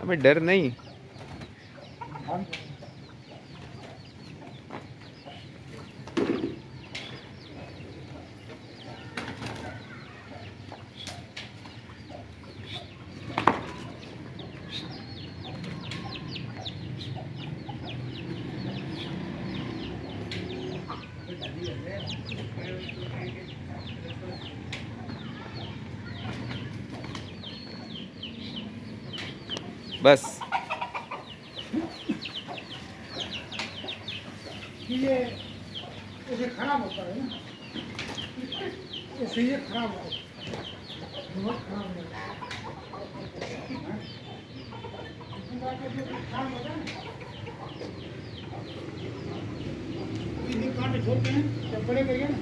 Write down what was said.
हमें डर नहीं। बस ये ऐसे खराब होता है ना, ऐसे ये खराब होता है, बहुत खराब होता है। खराब होता है ना, कांटे छोड़ते हैं जब बड़े गए ना